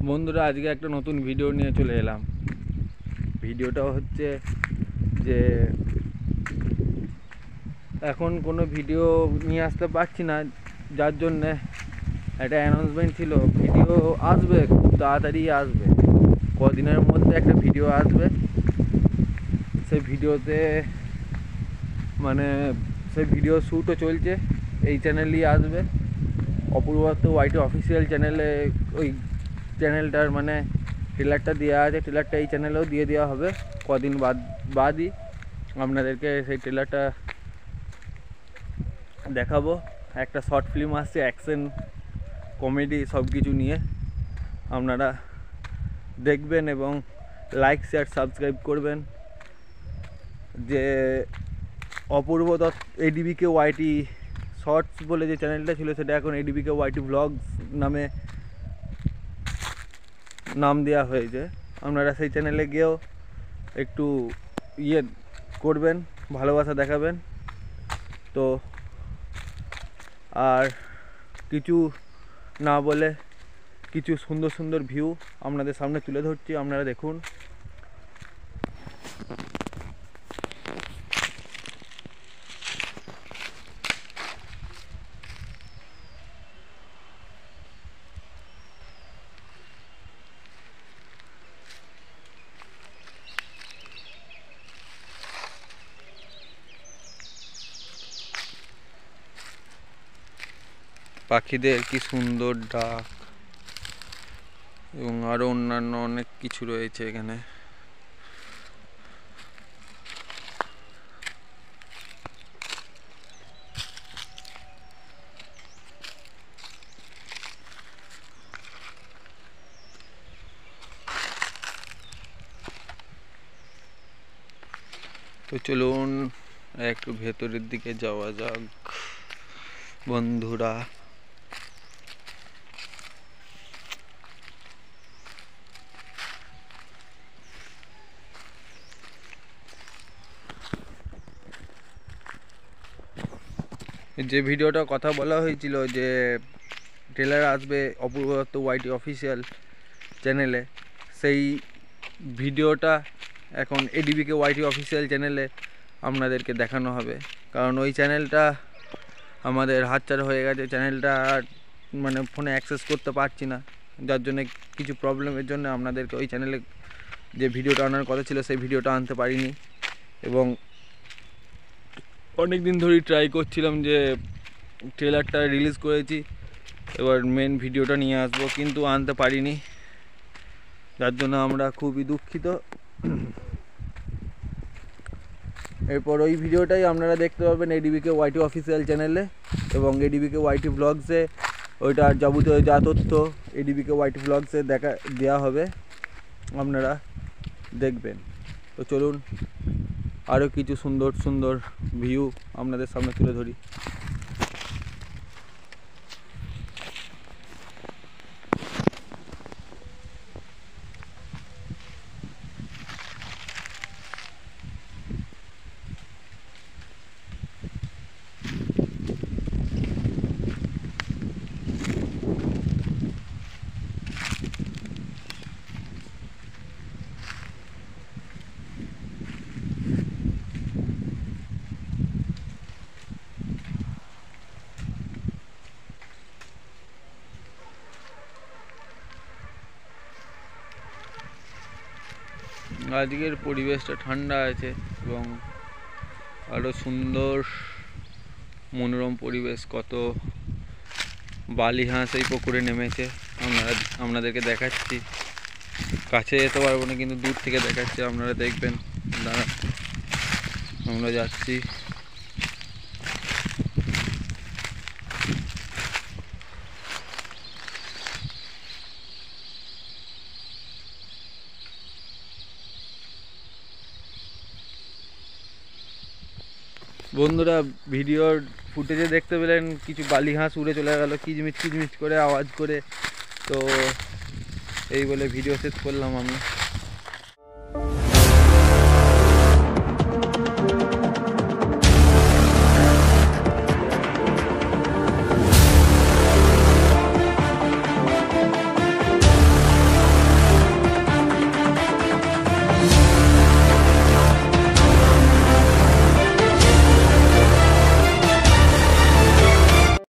বন্ধুরা, আজকে একটা নতুন ভিডিও নিয়ে চলে এলাম। ভিডিওটা হচ্ছে যে এখন কোনো ভিডিও নিয়ে আসতে পারছি না, যার জন্যে একটা অ্যানাউন্সমেন্ট ছিল। ভিডিও আসবে, খুব তাড়াতাড়ি আসবে, কদিনের মধ্যে একটা ভিডিও আসবে। সেই ভিডিওতে সেই ভিডিও শ্যুটও চলছে, এই চ্যানেলেই আসবে। অপূর্ব দত্ত ওয়াইটি অফিসিয়াল চ্যানেলে ওই চ্যানেলটার ট্রেলারটা দেওয়া আছে। ট্রেলারটা এই চ্যানেলেও দিয়ে দেওয়া হবে কদিন বাদই আপনাদেরকে সেই ট্রেলারটা দেখাবো। একটা শর্ট ফিল্ম আসছে, অ্যাকশন কমেডি সব কিছু নিয়ে। আপনারা দেখবেন এবং লাইক শেয়ার সাবস্ক্রাইব করবেন। যে অপূর্ব দত্ত এডিবিকে ওয়াইটি শর্টস বলে যে চ্যানেলটা ছিল, সেটা এখন এডিবিকে ওয়াইটি ব্লগস নামে নাম দেওয়া হয়েছে। আপনারা সেই চ্যানেলে গিয়েও একটু করবেন, ভালোবাসা দেখাবেন। তো আর কিছু না বলে কিছু সুন্দর সুন্দর ভিউ আপনাদের সামনে তুলে ধরছি, আপনারা দেখুন। পাখিদের কি সুন্দর ডাক এবং আরো অন্যান্য অনেক কিছু রয়েছে এখানে। তো চলুন একটু ভেতরের দিকে যাওয়া যাক বন্ধুরা। যে ভিডিওটা কথা বলা হয়েছিল যে ট্রেলার আসবে অপূর্ব দত্ত ওয়াইটি অফিসিয়াল চ্যানেলে, সেই ভিডিওটা এখন এডিবিকে ওয়াইটি অফিসিয়াল চ্যানেলে আপনাদেরকে দেখানো হবে। কারণ ওই চ্যানেলটা আমাদের হাতছাড়া হয়ে গেছে। চ্যানেলটা ফোনে অ্যাক্সেস করতে পারছি না, যার জন্য কিছু প্রবলেমের জন্য আপনাদেরকে ওই চ্যানেলে যে ভিডিওটা আনার কথা ছিল সেই ভিডিওটা আনতে পারিনি। এবং অনেক দিন ধরেই ট্রাই করছিলাম যে ট্রেলারটা রিলিজ করেছি, এবার মেন ভিডিওটা নিয়ে আসবো, কিন্তু আনতে পারিনি, যার জন্য আমরা খুবই দুঃখিত। এরপর ওই ভিডিওটাই আপনারা দেখতে পাবেন এডিবিকে ওয়াইটি অফিসিয়াল চ্যানেলে এবং এডিবিকে ওয়াইটি ব্লগসে। ওইটার যাবতীয় যা তথ্য এডিবিকে ওয়াইটি ব্লগসে দেওয়া হবে, আপনারা দেখবেন। তো চলুন আরও কিছু সুন্দর সুন্দর ভিউ আপনাদের সামনে তুলে ধরি। আজকের পরিবেশটা ঠান্ডা আছে এবং আরও সুন্দর মনোরম পরিবেশ। কত বালি হাঁস এই পুকুরে নেমেছে, আপনাদেরকে দেখাচ্ছি। কাছে যেতে পারবো না, কিন্তু দূর থেকে দেখাচ্ছি, আপনারা দেখবেন। দাঁড়া, আমরা যাচ্ছি। বন্ধুরা, ভিডিওর ফুটেজে দেখতে পেলেন কিছু বালি হাঁস উড়ে চলে গেল কিচমিচ কিচমিচ করে আওয়াজ করে। তো এই বলে ভিডিও শেষ করলাম আমি।